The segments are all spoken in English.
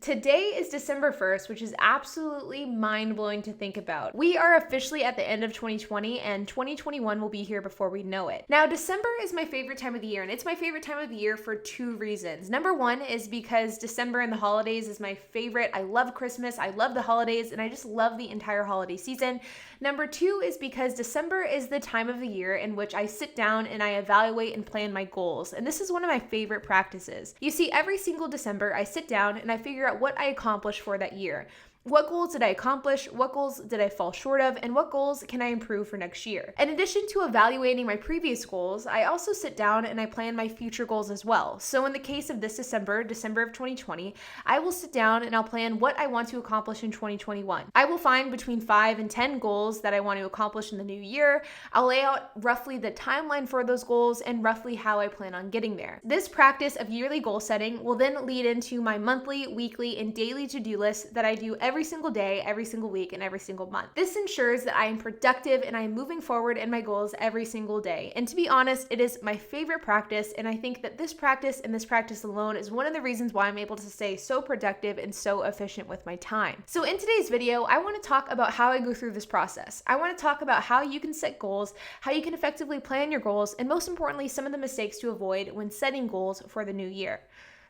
Today is December 1st, which is absolutely mind-blowing to think about. We are officially at the end of 2020 and 2021 will be here before we know it. Now, December is my favorite time of the year, and it's my favorite time of the year for two reasons. Number one is because December and the holidays is my favorite. I love Christmas, I love the holidays, and I just love the entire holiday season. Number two is because December is the time of the year in which I sit down and I evaluate and plan my goals. And this is one of my favorite practices. You see, every single December, I sit down and I figure out what I accomplished for that year. What goals did I accomplish? What goals did I fall short of? And what goals can I improve for next year? In addition to evaluating my previous goals, I also sit down and I plan my future goals as well. So in the case of this December of 2020, I will sit down and I'll plan what I want to accomplish in 2021. I will find between 5 and 10 goals that I want to accomplish in the new year. I'll lay out roughly the timeline for those goals and roughly how I plan on getting there. This practice of yearly goal setting will then lead into my monthly, weekly, and daily to-do list that I do every single day, every single week, and every single month. This ensures that I am productive and I am moving forward in my goals every single day. And to be honest, it is my favorite practice, and I think that this practice and this practice alone is one of the reasons why I'm able to stay so productive and so efficient with my time. So in today's video, I want to talk about how I go through this process. I want to talk about how you can set goals, how you can effectively plan your goals, and most importantly, some of the mistakes to avoid when setting goals for the new year.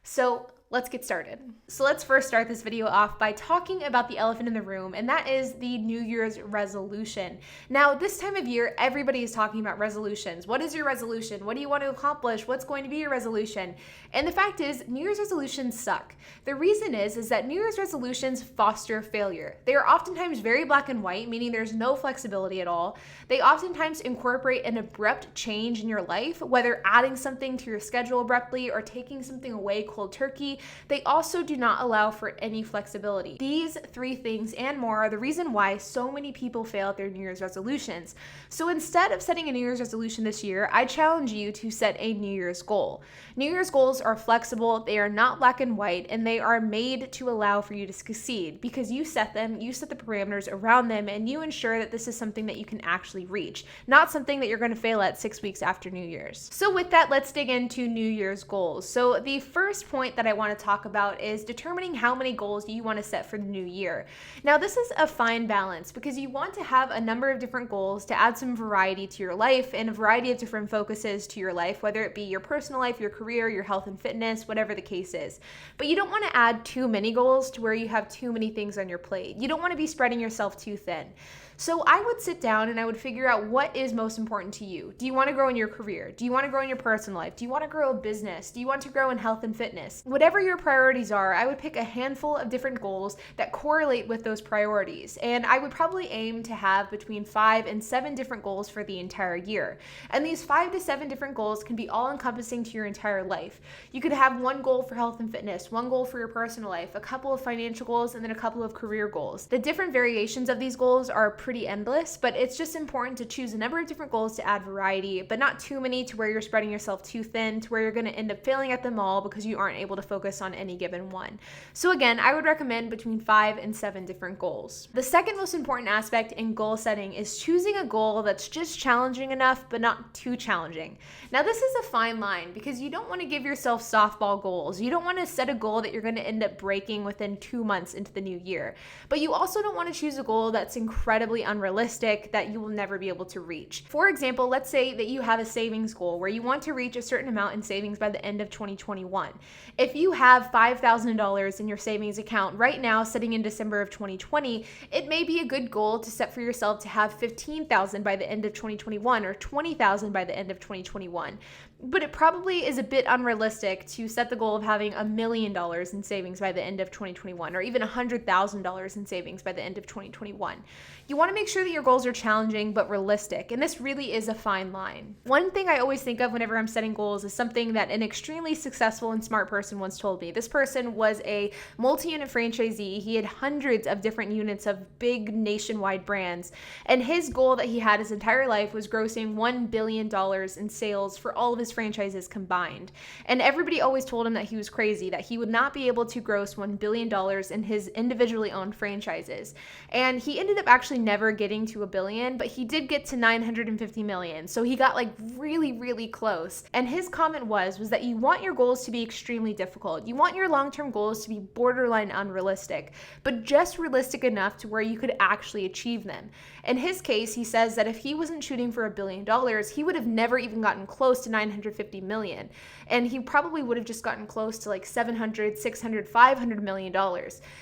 So let's get started. So let's first start this video off by talking about the elephant in the room, and that is the New Year's resolution. Now, this time of year, everybody is talking about resolutions. What is your resolution? What do you want to accomplish? What's going to be your resolution? And the fact is, New Year's resolutions suck. The reason is that New Year's resolutions foster failure. They are oftentimes very black and white, meaning there's no flexibility at all. They oftentimes incorporate an abrupt change in your life, whether adding something to your schedule abruptly or taking something away cold turkey. They also do not allow for any flexibility. These three things and more are the reason why so many people fail at their New Year's resolutions. So instead of setting a New Year's resolution this year, I challenge you to set a New Year's goal. New Year's goals are flexible, they are not black and white, and they are made to allow for you to succeed because you set them, you set the parameters around them, and you ensure that this is something that you can actually reach, not something that you're going to fail at 6 weeks after New Year's. So with that, let's dig into New Year's goals. So the first point that I want to talk about is determining how many goals you want to set for the new year. Now, this is a fine balance because you want to have a number of different goals to add some variety to your life and a variety of different focuses to your life, whether it be your personal life, your career, your health and fitness, whatever the case is. But you don't want to add too many goals to where you have too many things on your plate. You don't want to be spreading yourself too thin. So I would sit down and I would figure out what is most important to you. Do you want to grow in your career? Do you want to grow in your personal life? Do you want to grow a business? Do you want to grow in health and fitness? Whatever your priorities are, I would pick a handful of different goals that correlate with those priorities. And I would probably aim to have between 5 and 7 different goals for the entire year. And these 5 to 7 different goals can be all encompassing to your entire life. You could have one goal for health and fitness, one goal for your personal life, a couple of financial goals, and then a couple of career goals. The different variations of these goals are pretty endless, but it's just important to choose a number of different goals to add variety, but not too many to where you're spreading yourself too thin, to where you're going to end up failing at them all because you aren't able to focus on any given one. So again, I would recommend between 5 and 7 different goals. The second most important aspect in goal setting is choosing a goal that's just challenging enough, but not too challenging. Now, this is a fine line because you don't want to give yourself softball goals. You don't want to set a goal that you're going to end up breaking within 2 months into the new year, but you also don't want to choose a goal that's incredibly unrealistic that you will never be able to reach. For example, let's say that you have a savings goal where you want to reach a certain amount in savings by the end of 2021. If you have $5,000 in your savings account right now sitting in December of 2020, it may be a good goal to set for yourself to have $15,000 by the end of 2021 or $20,000 by the end of 2021. But it probably is a bit unrealistic to set the goal of having $1 million in savings by the end of 2021 or even $100,000 in savings by the end of 2021. You want to make sure that your goals are challenging but realistic, and this really is a fine line. One thing I always think of whenever I'm setting goals is something that an extremely successful and smart person once told me. This person was a multi-unit franchisee. He had hundreds of different units of big nationwide brands, and his goal that he had his entire life was grossing $1 billion in sales for all of his his franchises combined. And everybody always told him that he was crazy, that he would not be able to gross $1 billion in his individually owned franchises. And he ended up actually never getting to $1 billion, but he did get to $950 million. So he got like really, really close. And his comment was that you want your goals to be extremely difficult. You want your long-term goals to be borderline unrealistic, but just realistic enough to where you could actually achieve them. In his case, he says that if he wasn't shooting for $1 billion, he would have never even gotten close to $950 million. And he probably would have just gotten close to like $700, $600, $500 million.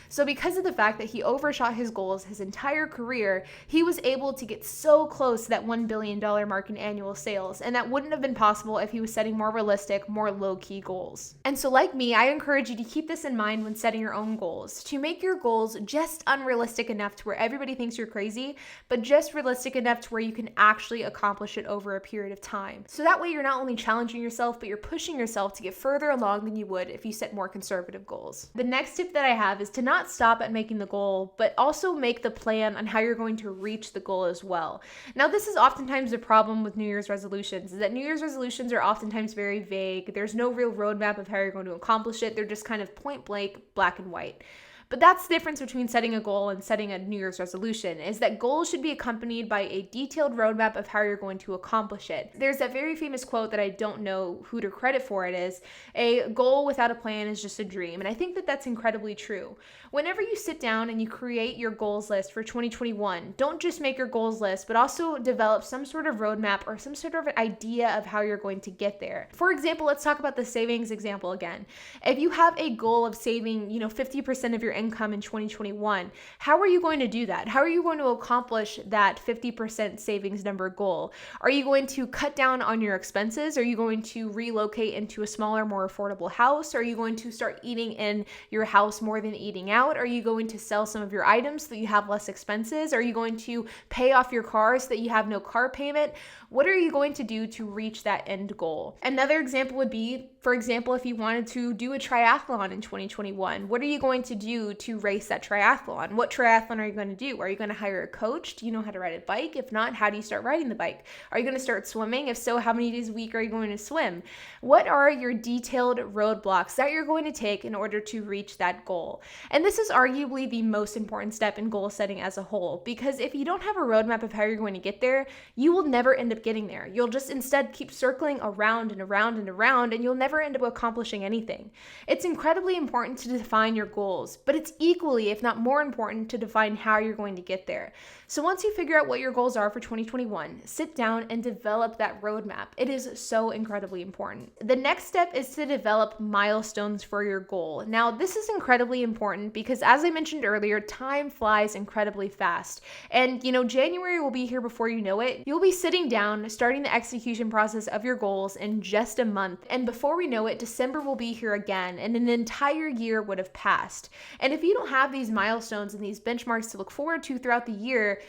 So because of the fact that he overshot his goals his entire career, he was able to get so close to that $1 billion mark in annual sales. And that wouldn't have been possible if he was setting more realistic, more low-key goals. And so like me, I encourage you to keep this in mind when setting your own goals, to make your goals just unrealistic enough to where everybody thinks you're crazy, but just realistic enough to where you can actually accomplish it over a period of time. So that way you're not only challenging yourself, but you're pushing yourself to get further along than you would if you set more conservative goals. The next tip that I have is to not stop at making the goal, but also make the plan on how you're going to reach the goal as well. Now, this is oftentimes the problem with New Year's resolutions, is that New Year's resolutions are oftentimes very vague. There's no real roadmap of how you're going to accomplish it. They're just kind of point blank, black and white. But that's the difference between setting a goal and setting a New Year's resolution, is that goals should be accompanied by a detailed roadmap of how you're going to accomplish it. There's that very famous quote that I don't know who to credit for it is, a goal without a plan is just a dream. And I think that that's incredibly true. Whenever you sit down and you create your goals list for 2021, don't just make your goals list, but also develop some sort of roadmap or some sort of idea of how you're going to get there. For example, let's talk about the savings example again. If you have a goal of saving, 50% of your income in 2021, how are you going to do that? How are you going to accomplish that 50% savings number goal? Are you going to cut down on your expenses? Are you going to relocate into a smaller, more affordable house? Are you going to start eating in your house more than eating out? Are you going to sell some of your items so that you have less expenses? Are you going to pay off your car so that you have no car payment? What are you going to do to reach that end goal? Another example would be, for example, if you wanted to do a triathlon in 2021, what are you going to do to race that triathlon? What triathlon are you going to do? Are you going to hire a coach? Do you know how to ride a bike? If not, how do you start riding the bike? Are you going to start swimming? If so, how many days a week are you going to swim? What are your detailed roadblocks that you're going to take in order to reach that goal? And this is arguably the most important step in goal setting as a whole, because if you don't have a roadmap of how you're going to get there, you will never end up getting there. You'll just instead keep circling around and around and around, and you'll never end up accomplishing anything. It's incredibly important to define your goals, but it's equally, if not more important, to define how you're going to get there. So once you figure out what your goals are for 2021, sit down and develop that roadmap. It is so incredibly important. The next step is to develop milestones for your goal. Now, this is incredibly important because, as I mentioned earlier, time flies incredibly fast. And, January will be here before you know it. You'll be sitting down, starting the execution process of your goals in just a month. And before we know it, December will be here again, and an entire year would have passed. And if you don't have these milestones and these benchmarks to look forward to throughout the year,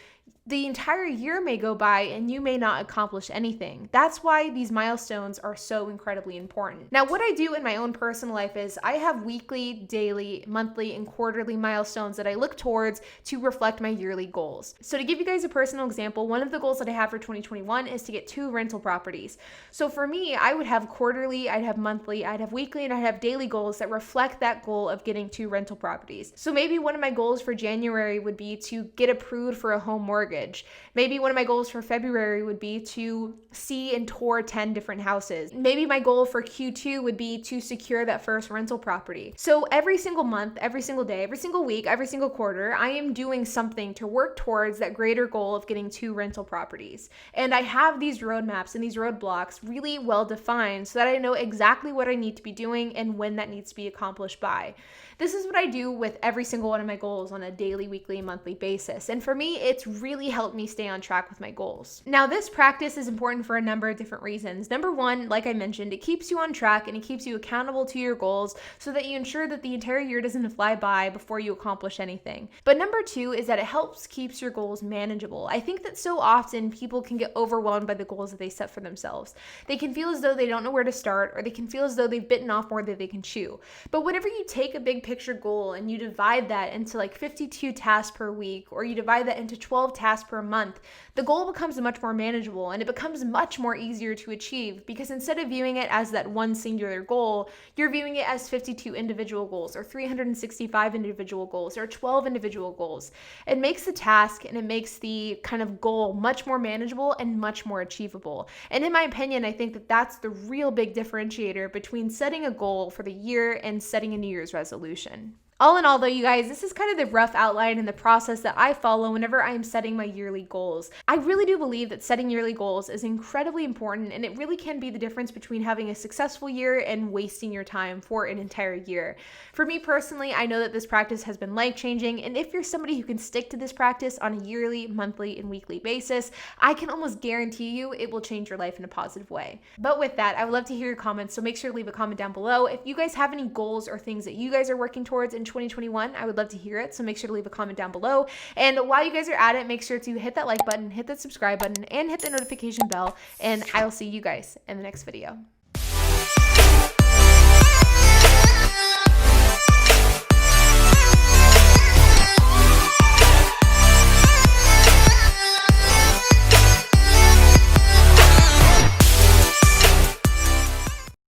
the entire year may go by and you may not accomplish anything. That's why these milestones are so incredibly important. Now, what I do in my own personal life is I have weekly, daily, monthly, and quarterly milestones that I look towards to reflect my yearly goals. So to give you guys a personal example, one of the goals that I have for 2021 is to get 2 rental properties. So for me, I would have quarterly, I'd have monthly, I'd have weekly, and I'd have daily goals that reflect that goal of getting 2 rental properties. So maybe one of my goals for January would be to get approved for a home mortgage. Maybe one of my goals for February would be to see and tour 10 different houses. Maybe my goal for Q2 would be to secure that first rental property. So every single month, every single day, every single week, every single quarter, I am doing something to work towards that greater goal of getting 2 rental properties. And I have these roadmaps and these roadblocks really well defined so that I know exactly what I need to be doing and when that needs to be accomplished by. This is what I do with every single one of my goals on a daily, weekly, and monthly basis. And for me, it's really helped me stay on track with my goals. Now, this practice is important for a number of different reasons. Number one, like I mentioned, it keeps you on track and it keeps you accountable to your goals so that you ensure that the entire year doesn't fly by before you accomplish anything. But number two is that it helps keeps your goals manageable. I think that so often people can get overwhelmed by the goals that they set for themselves. They can feel as though they don't know where to start, or they can feel as though they've bitten off more than they can chew. But whenever you take a big picture goal and you divide that into like 52 tasks per week, or you divide that into 12 tasks per month, the goal becomes much more manageable and it becomes much more easier to achieve, because instead of viewing it as that one singular goal, you're viewing it as 52 individual goals or 365 individual goals or 12 individual goals. It makes the task and it makes the kind of goal much more manageable and much more achievable. And in my opinion, I think that that's the real big differentiator between setting a goal for the year and setting a New Year's resolution. All in all though, you guys, this is kind of the rough outline and the process that I follow whenever I am setting my yearly goals. I really do believe that setting yearly goals is incredibly important, and it really can be the difference between having a successful year and wasting your time for an entire year. For me personally, I know that this practice has been life-changing, and if you're somebody who can stick to this practice on a yearly, monthly, and weekly basis, I can almost guarantee you it will change your life in a positive way. But with that, I would love to hear your comments, so make sure to leave a comment down below. If you guys have any goals or things that you guys are working towards in 2021, I would love to hear it, so make sure to leave a comment down below. And while you guys are at it, make sure to hit that like button, hit that subscribe button, and hit the notification bell, and I will see you guys in the next video.